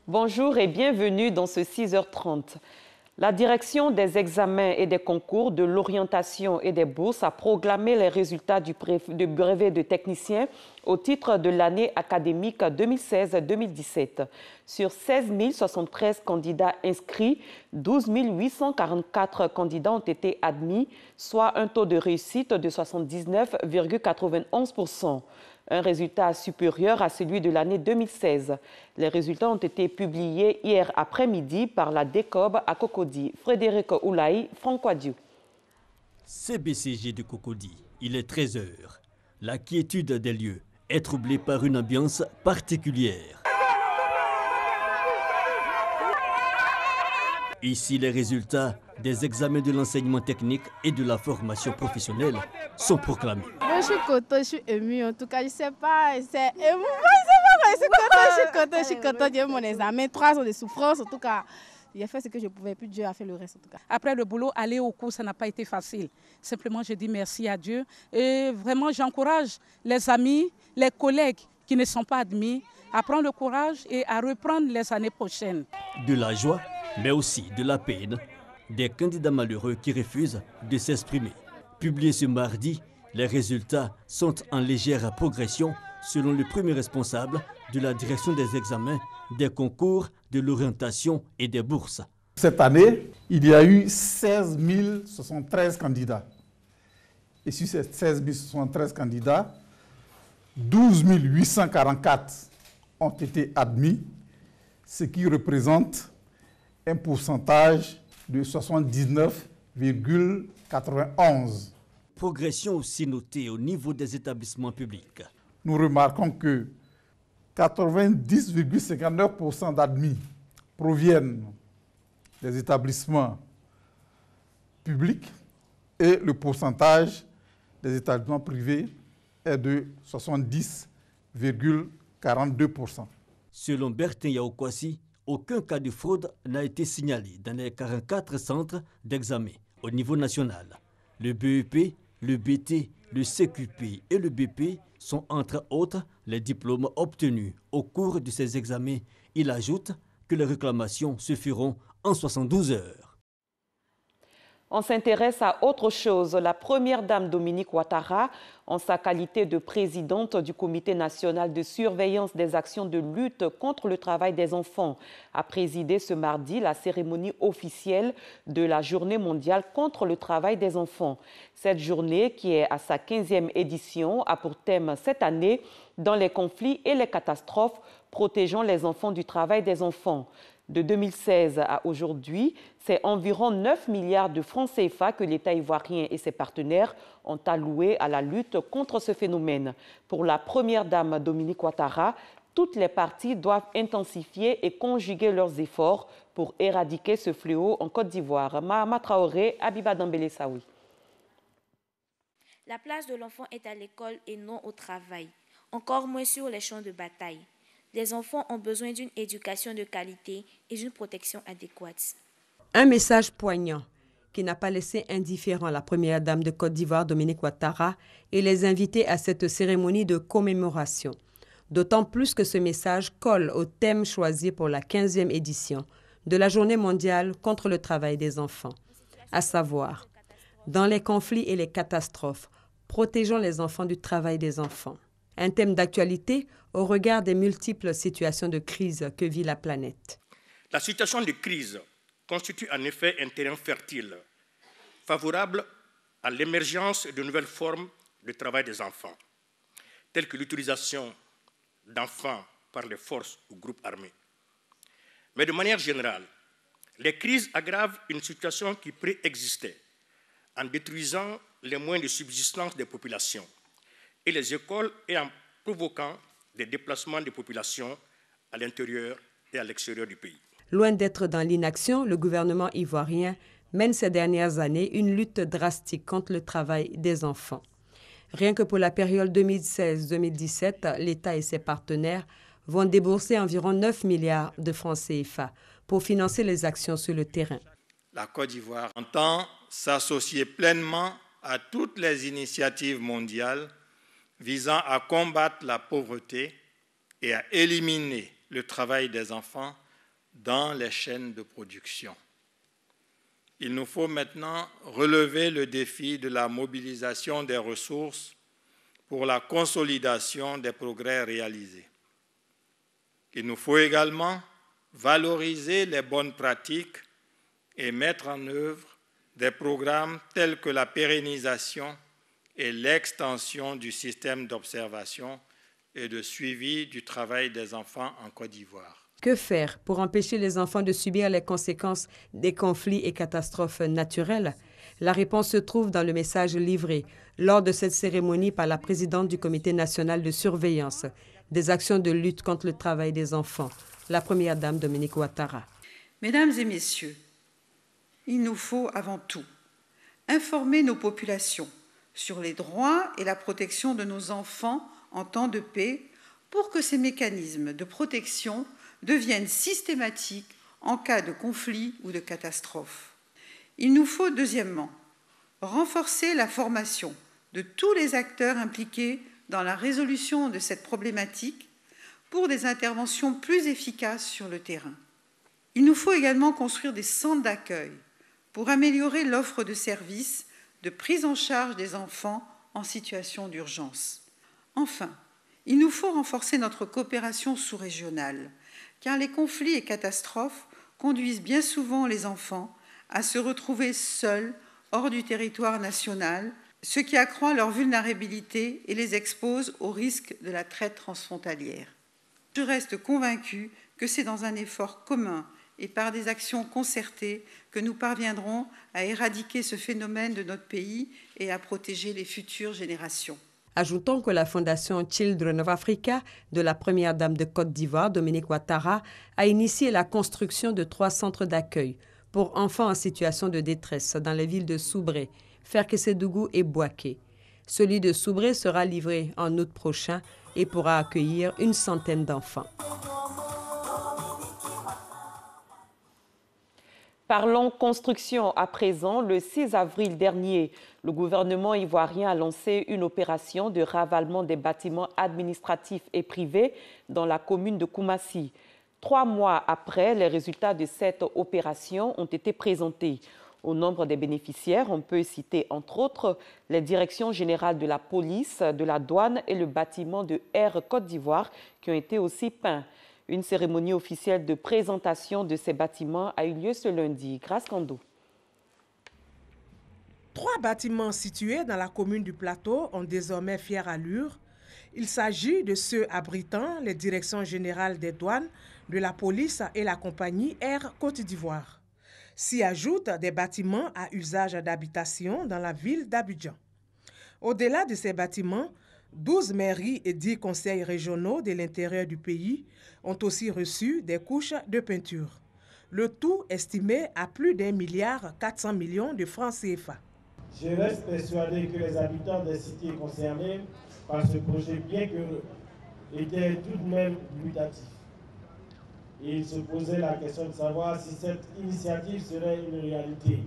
Bonjour et bienvenue dans ce 6h30. La direction des examens et des concours de l'orientation et des bourses a proclamé les résultats du brevet de technicien au titre de l'année académique 2016-2017. Sur 16 073 candidats inscrits, 12 844 candidats ont été admis, soit un taux de réussite de 79,91%. Un résultat supérieur à celui de l'année 2016. Les résultats ont été publiés hier après-midi par la DECOB à Cocody. Frédéric Oulaï, Franck Wadiou. CBCG de Cocody, il est 13 h. La quiétude des lieux est troublée par une ambiance particulière. Ici, les résultats des examens de l'enseignement technique et de la formation professionnelle sont proclamés. Moi, je suis contente, je suis émue. En tout cas, je ne sais pas, c'est émouvant. Je suis contente. J'ai eu mon examen, 3 ans de souffrance. En tout cas, j'ai fait ce que je pouvais, puis Dieu a fait le reste. En tout cas. Après le boulot, aller au cours, ça n'a pas été facile. Simplement, je dis merci à Dieu. Et vraiment, j'encourage les amis, les collègues qui ne sont pas admis à prendre le courage et à reprendre les années prochaines. De la joie, mais aussi de la peine, des candidats malheureux qui refusent de s'exprimer. Publiés ce mardi, les résultats sont en légère progression selon le premier responsable de la direction des examens, des concours, de l'orientation et des bourses. Cette année, il y a eu 16 073 candidats. Et sur ces 16 073 candidats, 12 844 ont été admis, ce qui représente un pourcentage de 79,91. Progression aussi notée au niveau des établissements publics. Nous remarquons que 90,59% d'admis proviennent des établissements publics et le pourcentage des établissements privés est de 70,42%. Selon Bertin Yaokwasi, aucun cas de fraude n'a été signalé dans les 44 centres d'examen au niveau national. Le BEP, le BT, le CQP et le BP sont entre autres les diplômes obtenus au cours de ces examens. Il ajoute que les réclamations se feront en 72 heures. On s'intéresse à autre chose. La première dame Dominique Ouattara, en sa qualité de présidente du Comité national de surveillance des actions de lutte contre le travail des enfants, a présidé ce mardi la cérémonie officielle de la Journée mondiale contre le travail des enfants. Cette journée, qui est à sa 15e édition, a pour thème cette année « Dans les conflits et les catastrophes, protégeant les enfants du travail des enfants ». De 2016 à aujourd'hui, c'est environ 9 milliards de francs CFA que l'État ivoirien et ses partenaires ont alloués à la lutte contre ce phénomène. Pour la première dame Dominique Ouattara, toutes les parties doivent intensifier et conjuguer leurs efforts pour éradiquer ce fléau en Côte d'Ivoire. Mahama Traoré, Abiba Dambélé Saoui. La place de l'enfant est à l'école et non au travail, encore moins sur les champs de bataille. Les enfants ont besoin d'une éducation de qualité et d'une protection adéquate. Un message poignant qui n'a pas laissé indifférent la première dame de Côte d'Ivoire, Dominique Ouattara, et les invités à cette cérémonie de commémoration. D'autant plus que ce message colle au thème choisi pour la 15e édition de la Journée mondiale contre le travail des enfants, à savoir, dans les conflits et les catastrophes, protégeons les enfants du travail des enfants. Un thème d'actualité au regard des multiples situations de crise que vit la planète. La situation de crise constitue en effet un terrain fertile, favorable à l'émergence de nouvelles formes de travail des enfants, telles que l'utilisation d'enfants par les forces ou groupes armés. Mais de manière générale, les crises aggravent une situation qui préexistait en détruisant les moyens de subsistance des populations et les écoles et en provoquant des déplacements de populations à l'intérieur et à l'extérieur du pays. Loin d'être dans l'inaction, le gouvernement ivoirien mène ces dernières années une lutte drastique contre le travail des enfants. Rien que pour la période 2016-2017, l'État et ses partenaires vont débourser environ 9 milliards de francs CFA pour financer les actions sur le terrain. La Côte d'Ivoire entend s'associer pleinement à toutes les initiatives mondiales visant à combattre la pauvreté et à éliminer le travail des enfants dans les chaînes de production. Il nous faut maintenant relever le défi de la mobilisation des ressources pour la consolidation des progrès réalisés. Il nous faut également valoriser les bonnes pratiques et mettre en œuvre des programmes tels que la pérennisation et l'extension du système d'observation et de suivi du travail des enfants en Côte d'Ivoire. Que faire pour empêcher les enfants de subir les conséquences des conflits et catastrophes naturelles? La réponse se trouve dans le message livré lors de cette cérémonie par la présidente du Comité national de surveillance des actions de lutte contre le travail des enfants, la première dame Dominique Ouattara. Mesdames et messieurs, il nous faut avant tout informer nos populations sur les droits et la protection de nos enfants en temps de paix pour que ces mécanismes de protection deviennent systématiques en cas de conflit ou de catastrophe. Il nous faut, deuxièmement, renforcer la formation de tous les acteurs impliqués dans la résolution de cette problématique pour des interventions plus efficaces sur le terrain. Il nous faut également construire des centres d'accueil pour améliorer l'offre de services de prise en charge des enfants en situation d'urgence. Enfin, il nous faut renforcer notre coopération sous-régionale, car les conflits et catastrophes conduisent bien souvent les enfants à se retrouver seuls hors du territoire national, ce qui accroît leur vulnérabilité et les expose au risque de la traite transfrontalière. Je reste convaincue que c'est dans un effort commun et par des actions concertées que nous parviendrons à éradiquer ce phénomène de notre pays et à protéger les futures générations. Ajoutons que la Fondation Children of Africa de la première dame de Côte d'Ivoire, Dominique Ouattara, a initié la construction de 3 centres d'accueil pour enfants en situation de détresse dans les villes de Soubré, Ferkessédougou et Bouaké. Celui de Soubré sera livré en août prochain et pourra accueillir une centaine d'enfants. Parlons construction à présent. Le 6 avril dernier, le gouvernement ivoirien a lancé une opération de ravalement des bâtiments administratifs et privés dans la commune de Koumassi. 3 mois après, les résultats de cette opération ont été présentés. Au nombre des bénéficiaires, on peut citer entre autres les directions générales de la police, de la douane et le bâtiment de Air Côte d'Ivoire qui ont été aussi peints. Une cérémonie officielle de présentation de ces bâtiments a eu lieu ce lundi. Grâce Kando. 3 bâtiments situés dans la commune du Plateau ont désormais fière allure. Il s'agit de ceux abritant les directions générales des douanes, de la police et la compagnie Air Côte d'Ivoire. S'y ajoutent des bâtiments à usage d'habitation dans la ville d'Abidjan. Au-delà de ces bâtiments, 12 mairies et 10 conseils régionaux de l'intérieur du pays ont aussi reçu des couches de peinture. Le tout estimé à plus d'1,4 milliard de francs CFA. Je reste persuadé que les habitants des cités concernées par ce projet bien que étaient tout de même mutatifs. Et il se posait la question de savoir si cette initiative serait une réalité.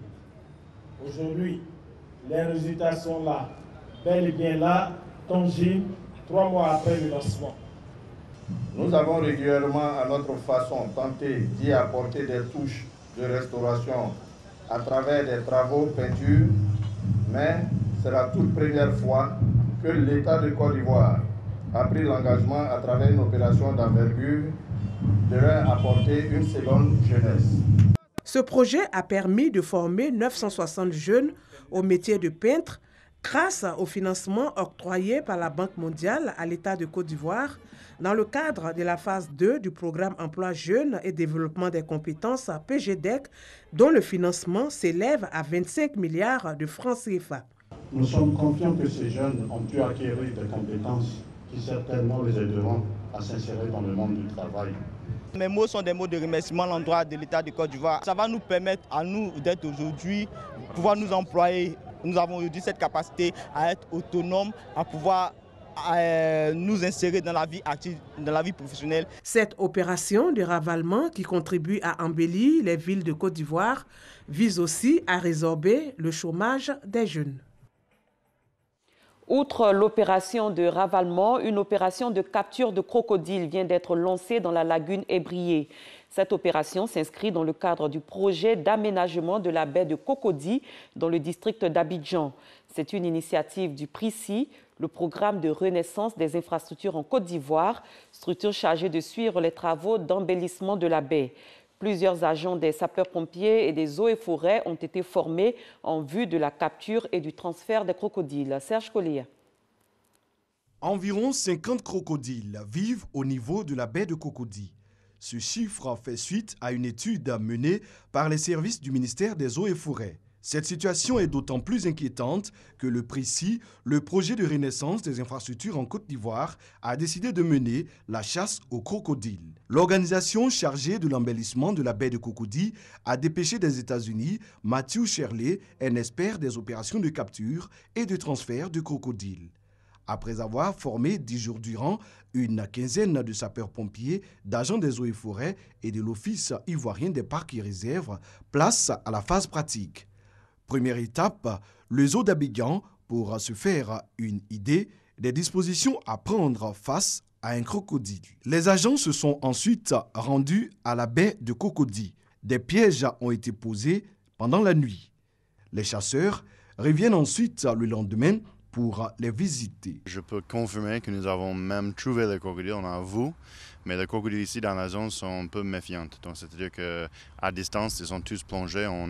Aujourd'hui, les résultats sont là, bel et bien là, tangibles, 3 mois après le lancement. Nous avons régulièrement, à notre façon, tenté d'y apporter des touches de restauration à travers des travaux peinture, mais c'est la toute première fois que l'État de Côte d'Ivoire a pris l'engagement, à travers une opération d'envergure, de leur apporter une seconde jeunesse. Ce projet a permis de former 960 jeunes au métier de peintre grâce au financement octroyé par la Banque mondiale à l'État de Côte d'Ivoire dans le cadre de la phase 2 du programme Emploi Jeunes et Développement des compétences PGDEC, dont le financement s'élève à 25 milliards de francs CFA. Nous sommes confiants que ces jeunes ont pu acquérir des compétences qui certainement les aideront à s'insérer dans le monde du travail. Mes mots sont des mots de remerciement à l'endroit de l'État de Côte d'Ivoire. Ça va nous permettre à nous d'être aujourd'hui, pouvoir nous employer. Nous avons aujourd'hui cette capacité à être autonomes, à pouvoir nous insérer dans la vie active, dans la vie professionnelle. Cette opération de ravalement qui contribue à embellir les villes de Côte d'Ivoire vise aussi à résorber le chômage des jeunes. Outre l'opération de ravalement, une opération de capture de crocodiles vient d'être lancée dans la lagune Ébrié. Cette opération s'inscrit dans le cadre du projet d'aménagement de la baie de Cocody dans le district d'Abidjan. C'est une initiative du PRICI, le programme de renaissance des infrastructures en Côte d'Ivoire, structure chargée de suivre les travaux d'embellissement de la baie. Plusieurs agents des sapeurs-pompiers et des eaux et forêts ont été formés en vue de la capture et du transfert des crocodiles. Serge Collier. Environ 50 crocodiles vivent au niveau de la baie de Cocody. Ce chiffre fait suite à une étude menée par les services du ministère des Eaux et Forêts. Cette situation est d'autant plus inquiétante que le PRICI, le projet de renaissance des infrastructures en Côte d'Ivoire, a décidé de mener la chasse aux crocodiles. L'organisation chargée de l'embellissement de la baie de Cocody a dépêché des États-Unis Matthew Shirley, un expert des opérations de capture et de transfert de crocodiles. Après avoir formé 10 jours durant une quinzaine de sapeurs-pompiers, d'agents des eaux et forêts et de l'Office ivoirien des parcs et réserves, place à la phase pratique. Première étape, le zoo d'Abidjan pour se faire une idée des dispositions à prendre face à un crocodile. Les agents se sont ensuite rendus à la baie de Cocody. Des pièges ont été posés pendant la nuit. Les chasseurs reviennent ensuite le lendemain pour les visiter. Je peux confirmer que nous avons même trouvé les crocodiles, on a vu, mais les crocodiles ici dans la zone sont un peu méfiants. Donc c'est-à-dire qu'à distance, ils sont tous plongés, on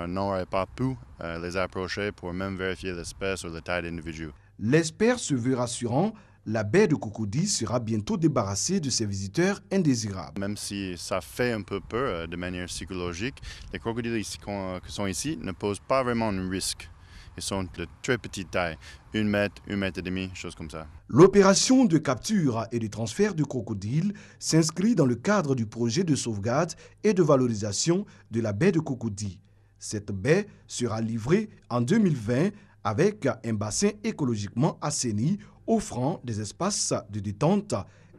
n'aurait pas pu les approcher pour même vérifier l'espèce ou la taille d'individu. L'expert se veut rassurant, la baie de Cocody sera bientôt débarrassée de ses visiteurs indésirables. Même si ça fait un peu peur de manière psychologique, les crocodiles ici, qui sont ici ne posent pas vraiment un risque. Ils sont de très petite taille, 1 mètre, 1 mètre et demi, choses comme ça. L'opération de capture et de transfert de crocodiles s'inscrit dans le cadre du projet de sauvegarde et de valorisation de la baie de Cocody. Cette baie sera livrée en 2020 avec un bassin écologiquement assaini offrant des espaces de détente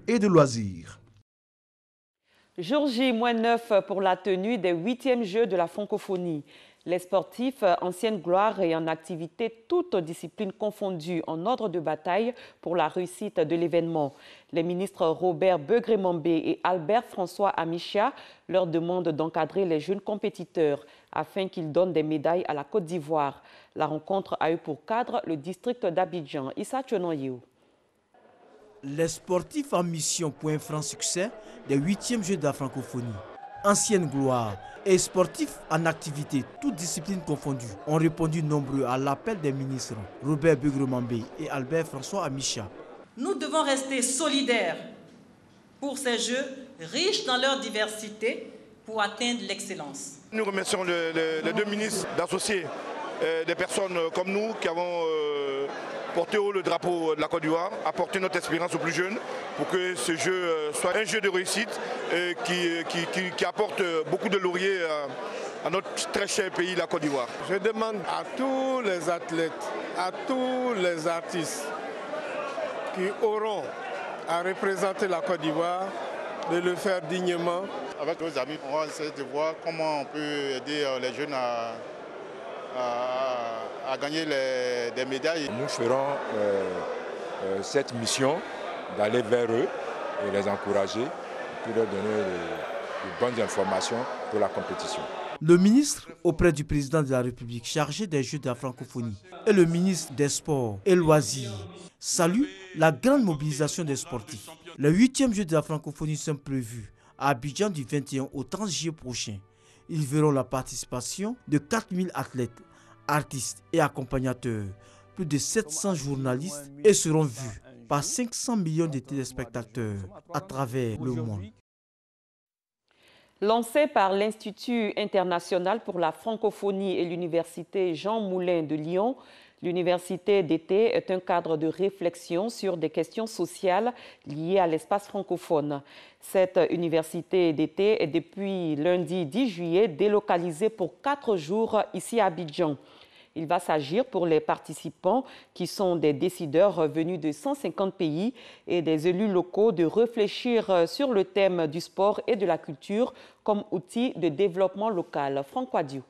et de loisirs. Jour J-9 pour la tenue des 8e Jeux de la francophonie. Les sportifs, ancienne gloire et en activité, toutes disciplines confondues, en ordre de bataille pour la réussite de l'événement. Les ministres Robert Begré-Mambé et Albert François Amicha leur demandent d'encadrer les jeunes compétiteurs afin qu'ils donnent des médailles à la Côte d'Ivoire. La rencontre a eu pour cadre le district d'Abidjan. Issa Tchonoyou. Les sportifs en mission pour un franc succès des 8e Jeux de la francophonie. Ancienne gloire et sportifs en activité, toutes disciplines confondues, ont répondu nombreux à l'appel des ministres Robert Begré-Mambé et Albert François Amicha. Nous devons rester solidaires pour ces Jeux riches dans leur diversité pour atteindre l'excellence. Nous remercions les deux ministres d'associer des personnes comme nous qui avons porté haut le drapeau de la Côte d'Ivoire, apporter notre expérience aux plus jeunes pour que ce jeu soit un jeu de réussite qui apporte beaucoup de lauriers à notre très cher pays, la Côte d'Ivoire. Je demande à tous les athlètes, à tous les artistes qui auront à représenter la Côte d'Ivoire de le faire dignement. Avec nos amis, on va essayer de voir comment on peut aider les jeunes à gagner des médailles. Nous ferons cette mission d'aller vers eux et les encourager pour leur donner de bonnes informations pour la compétition. Le ministre auprès du président de la République chargé des Jeux de la francophonie et le ministre des Sports et Loisirs saluent la grande mobilisation des sportifs. Les 8e Jeux de la francophonie sont prévus à Abidjan du 21 au 30 juillet prochain. Ils verront la participation de 4000 athlètes, artistes et accompagnateurs, plus de 700 journalistes et seront vus par 500 millions de téléspectateurs à travers le monde. Lancé par l'Institut international pour la francophonie et l'Université Jean Moulin de Lyon, l'université d'été est un cadre de réflexion sur des questions sociales liées à l'espace francophone. Cette université d'été est depuis lundi 10 juillet délocalisée pour 4 jours ici à Abidjan. Il va s'agir pour les participants, qui sont des décideurs venus de 150 pays et des élus locaux, de réfléchir sur le thème du sport et de la culture comme outil de développement local. Franck Wadiou.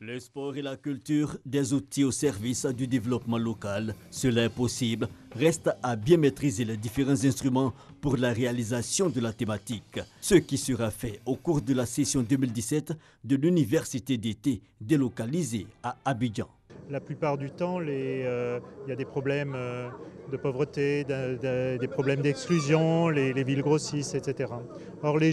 Le sport et la culture, des outils au service du développement local. Cela est possible. Reste à bien maîtriser les différents instruments pour la réalisation de la thématique. Ce qui sera fait au cours de la session 2017 de l'université d'été délocalisée à Abidjan. La plupart du temps, il y a des problèmes de pauvreté, des problèmes d'exclusion, les villes grossissent, etc. Or, les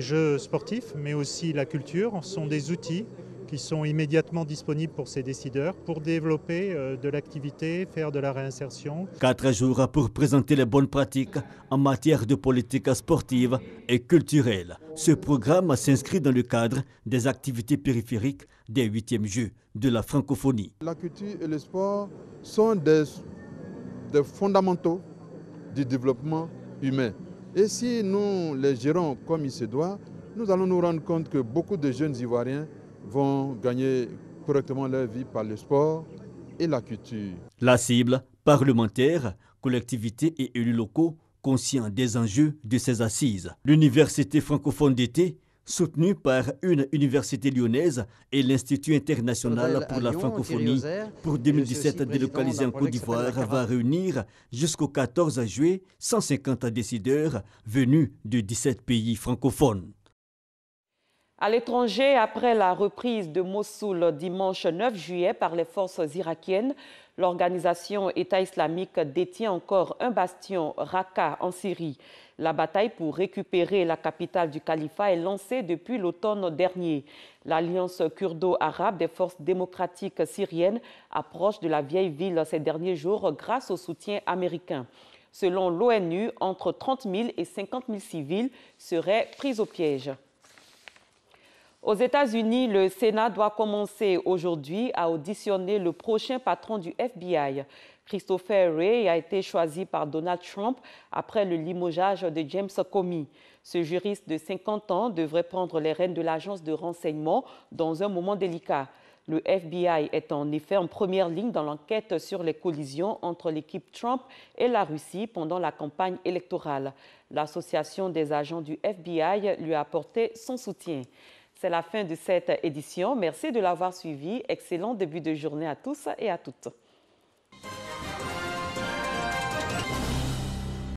jeux sportifs, mais aussi la culture, sont des outils qui sont immédiatement disponibles pour ces décideurs pour développer de l'activité, faire de la réinsertion. 4 jours pour présenter les bonnes pratiques en matière de politique sportive et culturelle. Ce programme s'inscrit dans le cadre des activités périphériques des 8e Jeux de la francophonie. La culture et le sport sont des fondamentaux du développement humain. Et si nous les gérons comme il se doit, nous allons nous rendre compte que beaucoup de jeunes Ivoiriens vont gagner correctement leur vie par le sport et la culture. La cible, parlementaires, collectivités et élus locaux conscients des enjeux de ces assises. L'université francophone d'été, soutenue par une université lyonnaise et l'Institut international pour la francophonie, pour 2017 délocalisé en Côte d'Ivoire, va réunir jusqu'au 14 juillet 150 décideurs venus de 17 pays francophones. À l'étranger, après la reprise de Mossoul dimanche 9 juillet par les forces irakiennes, l'organisation État islamique détient encore un bastion, Raqqa, en Syrie. La bataille pour récupérer la capitale du califat est lancée depuis l'automne dernier. L'alliance kurdo-arabe des forces démocratiques syriennes approche de la vieille ville ces derniers jours grâce au soutien américain. Selon l'ONU, entre 30 000 et 50 000 civils seraient pris au piège. Aux États-Unis, le Sénat doit commencer aujourd'hui à auditionner le prochain patron du FBI. Christopher Wray a été choisi par Donald Trump après le limogeage de James Comey. Ce juriste de 50 ans devrait prendre les rênes de l'agence de renseignement dans un moment délicat. Le FBI est en effet en première ligne dans l'enquête sur les collisions entre l'équipe Trump et la Russie pendant la campagne électorale. L'association des agents du FBI lui a apporté son soutien. C'est la fin de cette édition. Merci de l'avoir suivi. Excellent début de journée à tous et à toutes.